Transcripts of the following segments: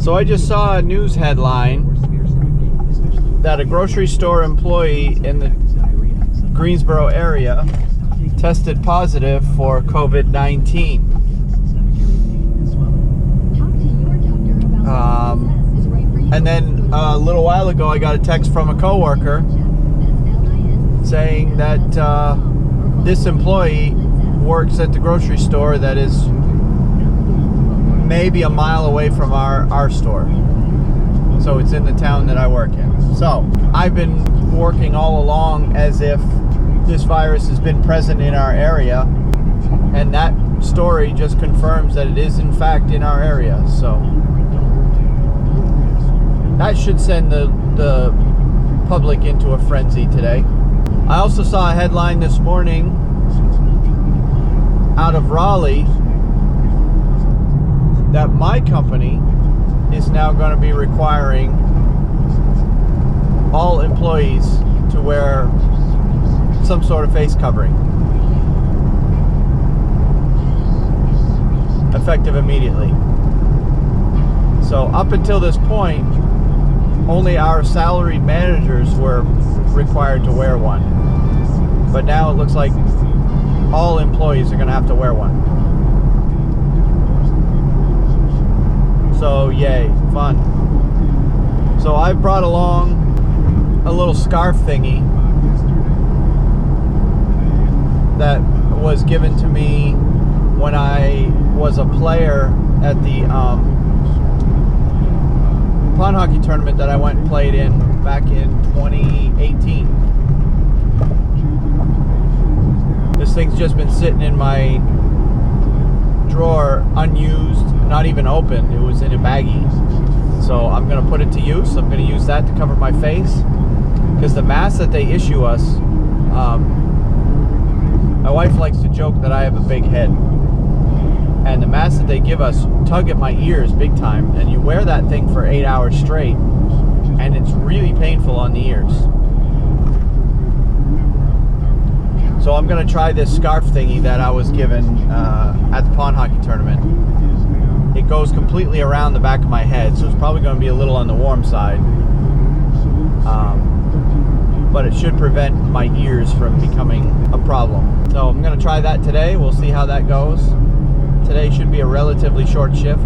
So I just saw a news headline that a grocery store employee in the Greensboro area tested positive for COVID-19. And then a little while ago I got a text from a coworker saying that this employee works at the grocery store that is maybe a mile away from our store. So it's in the town that I work in. So I've been working all along as if this virus has been present in our area, and that story just confirms that it is in fact in our area. So that should send the public into a frenzy today. I also saw a headline this morning out of Raleigh that my company is now going to be requiring all employees to wear some sort of face covering, effective immediately. So up until this point, only our salaried managers were required to wear one. But now it looks like all employees are going to have to wear one. So yay, fun. So I brought along a little scarf thingy that was given to me when I was a player at the pond hockey tournament that I went and played in back in 2018. This thing's just been sitting in my drawer, unused, not even open. It was in a baggie. So I'm going to put it to use. I'm going to use that to cover my face, because the mask that they issue us, my wife likes to joke that I have a big head, and the masks that they give us tug at my ears big time, and you wear that thing for 8 hours straight, and it's really painful on the ears. So I'm going to try this scarf thingy that I was given at the pond hockey tournament. It goes completely around the back of my head, so it's probably going to be a little on the warm side. But it should prevent my ears from becoming a problem. So I'm going to try that today. We'll see how that goes. Today should be a relatively short shift.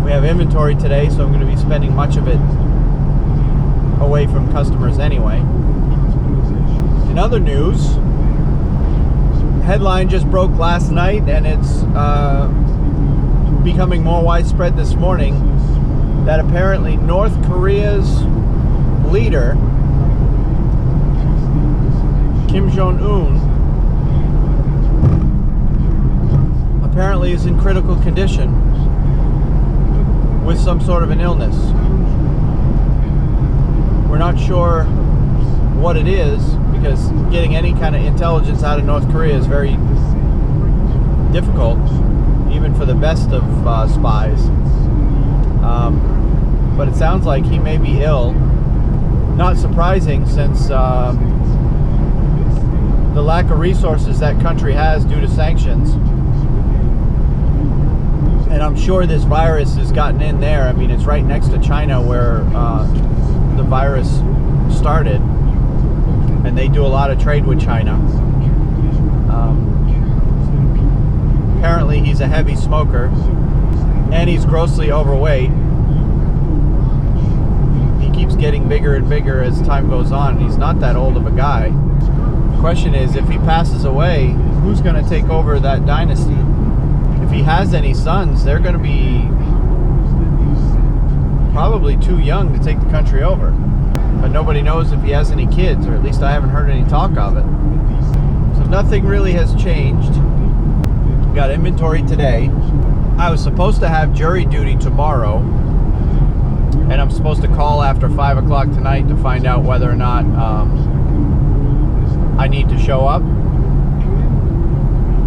We have inventory today, so I'm going to be spending much of it away from customers anyway. In other news, headline just broke last night, and it's becoming more widespread this morning, that apparently North Korea's leader, Kim Jong-un, apparently is in critical condition with some sort of an illness. We're not sure what it is, because getting any kind of intelligence out of North Korea is very difficult, even for the best of spies. But it sounds like he may be ill. Not surprising, since the lack of resources that country has due to sanctions. And I'm sure this virus has gotten in there. I mean, it's right next to China where the virus started, and they do a lot of trade with China. Apparently he's a heavy smoker, and he's grossly overweight. He keeps getting bigger and bigger as time goes on. He's not that old of a guy. The question is, if he passes away, who's going to take over that dynasty? If he has any sons, they're going to be probably too young to take the country over. But nobody knows if he has any kids, or at least I haven't heard any talk of it. So nothing really has changed. Got inventory today. I was supposed to have jury duty tomorrow, and I'm supposed to call after 5 o'clock tonight to find out whether or not I need to show up.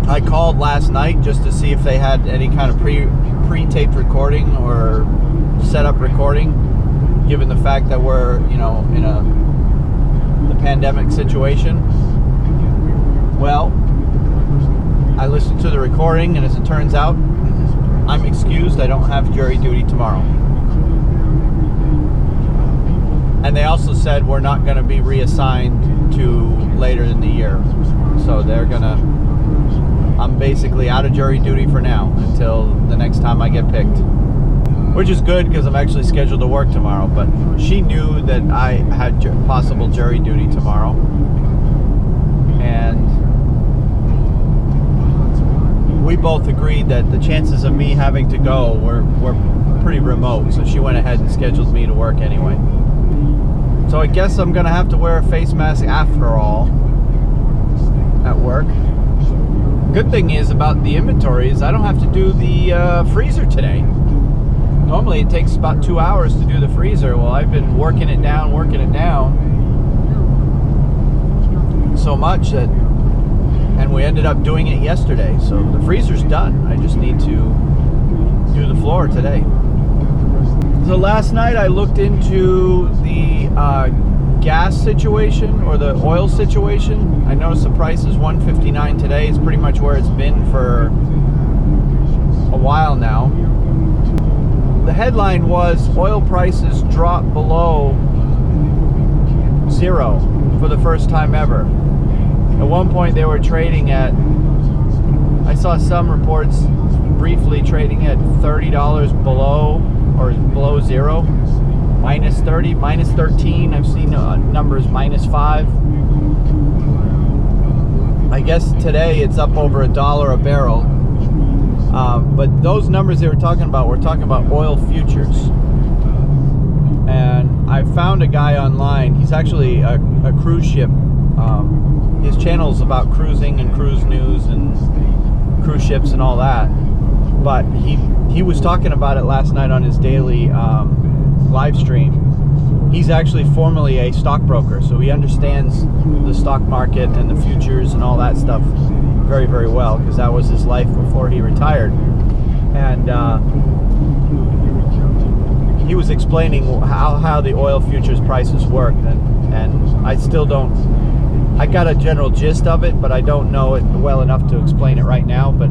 I called last night just to see if they had any kind of pre-taped recording or set-up recording, given the fact that we're, in the pandemic situation. Well, I listened to the recording, and as it turns out, I'm excused. I don't have jury duty tomorrow. And they also said we're not going to be reassigned to later in the year. So they're going to, I'm basically out of jury duty for now until the next time I get picked. Which is good because I'm actually scheduled to work tomorrow. But she knew that I had possible jury duty tomorrow. And we both agreed that the chances of me having to go were pretty remote. So she went ahead and scheduled me to work anyway. So I guess I'm going to have to wear a face mask after all at work. Good thing is about the inventory is I don't have to do the freezer today. Normally it takes about 2 hours to do the freezer. Well, I've been working it down so much that, and we ended up doing it yesterday. So the freezer's done. I just need to do the floor today. So last night I looked into the gas situation or the oil situation. I noticed the price is $1.59 today. It's pretty much where it's been for a while now. The headline was oil prices drop below zero for the first time ever. At one point they were trading at, I saw some reports briefly trading at $30 below or below zero, minus 30, minus 13. I've seen numbers minus 5. I guess today it's up over $1 a barrel. But those numbers they were talking about oil futures. And I found a guy online. He's actually a cruise ship. His channel's about cruising and cruise news and cruise ships and all that. But he was talking about it last night on his daily live stream. He's actually formerly a stockbroker, so he understands the stock market and the futures and all that stuff very, very well, because that was his life before he retired. And he was explaining how the oil futures prices work, and I still don't, I got a general gist of it, but I don't know it well enough to explain it right now. But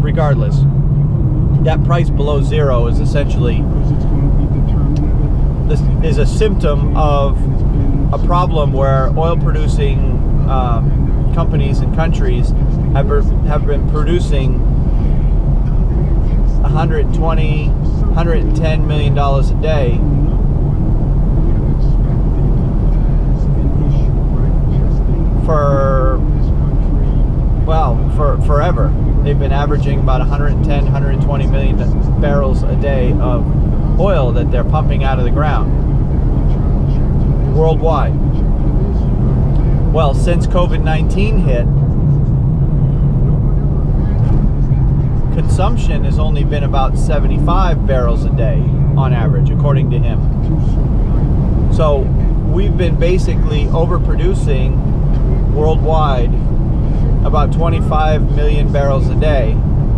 regardless, that price below zero is essentially, this is a symptom of a problem where oil producing companies and countries have been producing $110 million a day for forever. They've been averaging about 110, 120 million barrels a day of oil that they're pumping out of the ground worldwide. Well, since COVID-19 hit, consumption has only been about 75 barrels a day on average, according to him. So we've been basically overproducing worldwide about 25 million barrels a day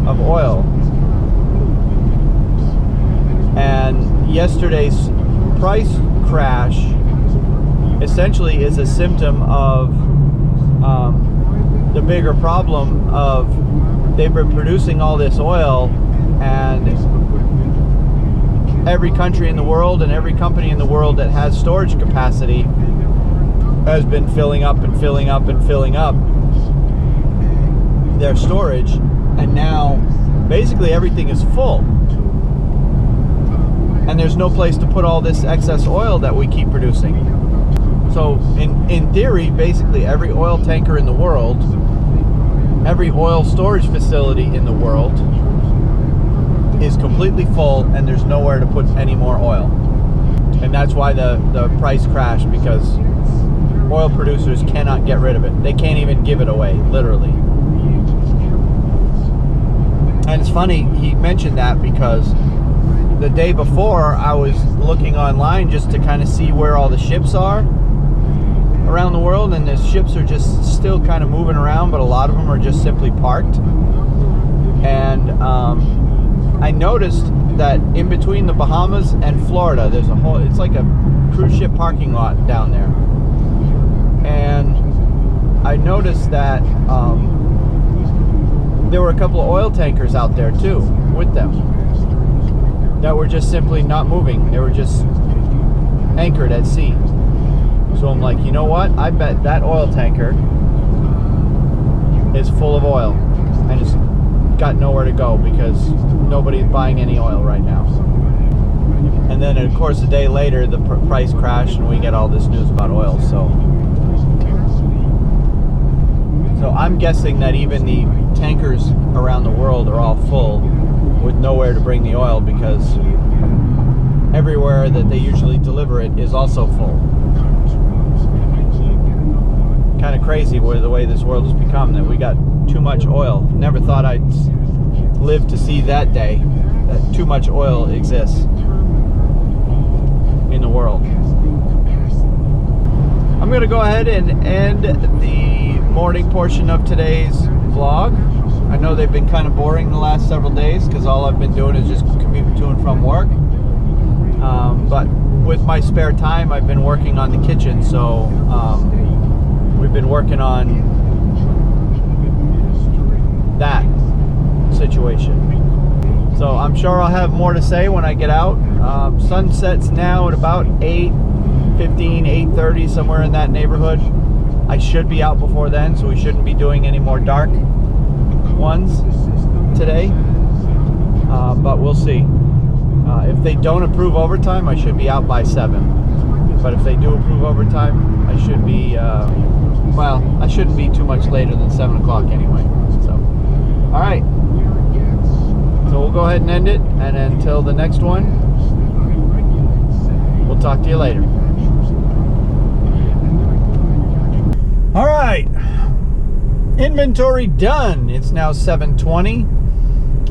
of oil. And yesterday's price crash essentially is a symptom of the bigger problem of they've been producing all this oil, and every country in the world and every company in the world that has storage capacity has been filling up and filling up and filling up their storage, and now basically everything is full, and there's no place to put all this excess oil that we keep producing. So in theory, basically every oil tanker in the world, every oil storage facility in the world is completely full, and there's nowhere to put any more oil. And that's why the price crashed, because oil producers cannot get rid of it. They can't even give it away, literally. And it's funny he mentioned that, because the day before I was looking online just to kind of see where all the ships are around the world, and the ships are just still kind of moving around, but a lot of them are just simply parked. And I noticed that in between the Bahamas and Florida, there's a whole, it's like a cruise ship parking lot down there. And I noticed that there were a couple of oil tankers out there too with them that were just simply not moving. They were just anchored at sea. So I'm like, you know what? I bet that oil tanker is full of oil and it's got nowhere to go because nobody's buying any oil right now. And then, of course, a day later, the price crashed and we get all this news about oil. So I'm guessing that even the tankers around the world are all full with nowhere to bring the oil because everywhere that they usually deliver it is also full. Kind of crazy the way this world has become, that we got too much oil. Never thought I'd live to see that day, that too much oil exists in the world. I'm going to go ahead and end the morning portion of today's vlog. I know they've been kind of boring the last several days because all I've been doing is just commuting to and from work. But with my spare time, I've been working on the kitchen, so we've been working on that situation. So I'm sure I'll have more to say when I get out. Sun sets now at about 8:15, 8:30, somewhere in that neighborhood. I should be out before then, so we shouldn't be doing any more dark ones today. But we'll see. If they don't approve overtime, I should be out by 7. But if they do approve overtime, I should be, well, I shouldn't be too much later than 7 o'clock anyway. So, all right. So we'll go ahead and end it, and until the next one, we'll talk to you later. All right, inventory done. It's now 7:20.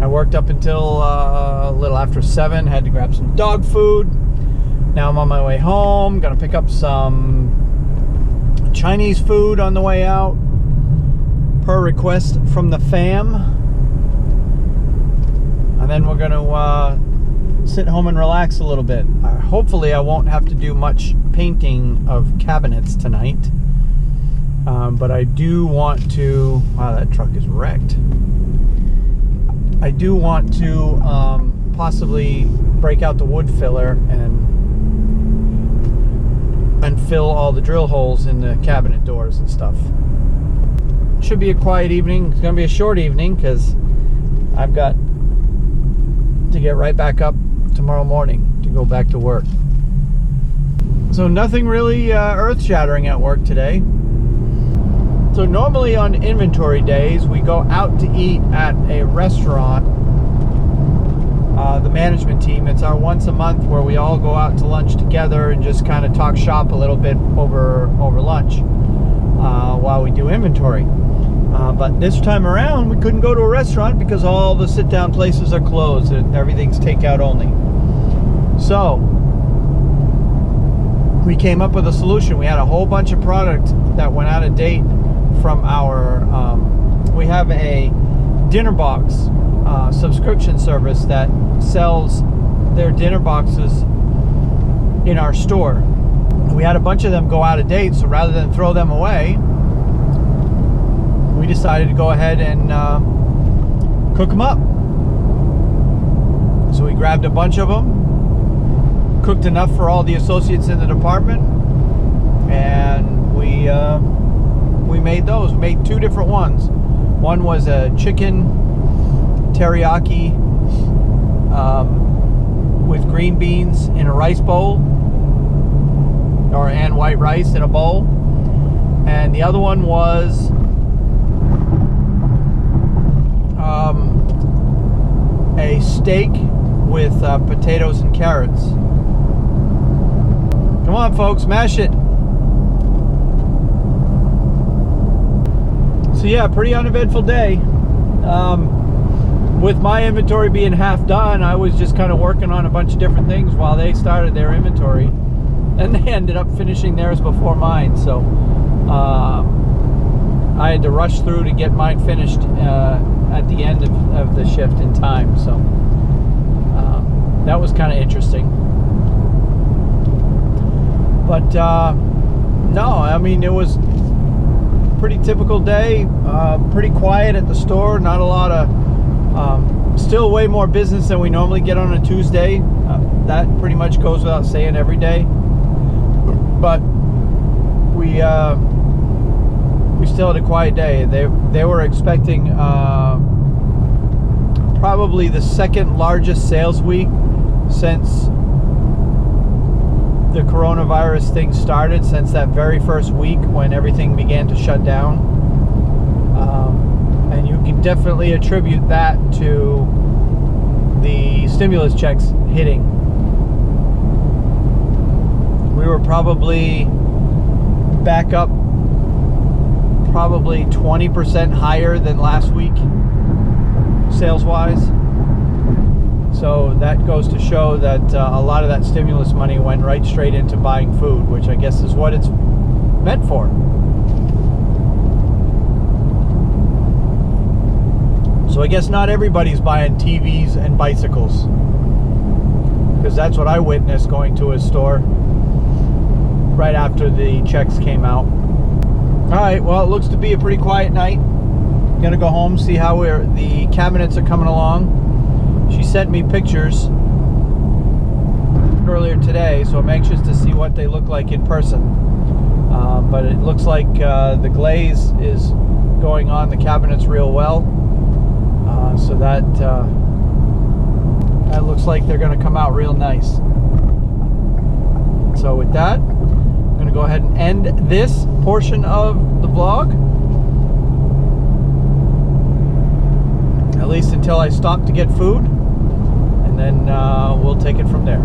I worked up until a little after 7, had to grab some dog food. Now I'm on my way home, gonna pick up some Chinese food on the way out, per request from the fam. And then we're going to sit home and relax a little bit. Hopefully I won't have to do much painting of cabinets tonight. But I do want to... Wow, that truck is wrecked. I do want to possibly break out the wood filler and fill all the drill holes in the cabinet doors and stuff. Should be a quiet evening. It's going to be a short evening because I've got to get right back up tomorrow morning to go back to work. So nothing really earth-shattering at work today. So normally on inventory days we go out to eat at a restaurant, the management team. It's our once a month where we all go out to lunch together and just kind of talk shop a little bit over lunch while we do inventory. But this time around, we couldn't go to a restaurant because all the sit-down places are closed and everything's takeout only. So, we came up with a solution. We had a whole bunch of product that went out of date from our... we have a dinner box subscription service that sells their dinner boxes in our store. We had a bunch of them go out of date, so rather than throw them away, we decided to go ahead and cook them up. So we grabbed a bunch of them, cooked enough for all the associates in the department, and we made those. We made 2 different ones. One was a chicken teriyaki with green beans in a rice bowl, and white rice in a bowl, and the other one was a steak with potatoes and carrots. Come on, folks, mash it. So yeah, pretty uneventful day. With my inventory being half done, I was just kind of working on a bunch of different things while they started their inventory, and they ended up finishing theirs before mine. So I had to rush through to get mine finished at the end of the shift in time. So that was kind of interesting. But no, I mean, it was pretty typical day. Pretty quiet at the store. Not a lot of, still way more business than we normally get on a Tuesday. That pretty much goes without saying every day. But we still had a quiet day. They were expecting probably the second largest sales week since the coronavirus thing started, since that very first week when everything began to shut down. And you can definitely attribute that to the stimulus checks hitting. We were probably back up probably 20% higher than last week sales wise. So that goes to show that a lot of that stimulus money went right straight into buying food, which I guess is what it's meant for. So I guess not everybody's buying TVs and bicycles, because that's what I witnessed going to a store right after the checks came out. Alright, well, it looks to be a pretty quiet night. I'm gonna go home, see how the cabinets are coming along. She sent me pictures earlier today, so I'm anxious to see what they look like in person. But it looks like the glaze is going on the cabinets real well. So that looks like they're gonna come out real nice. So with that, I'm gonna go ahead and end this portion of the vlog. At least until I stop to get food, and then we'll take it from there.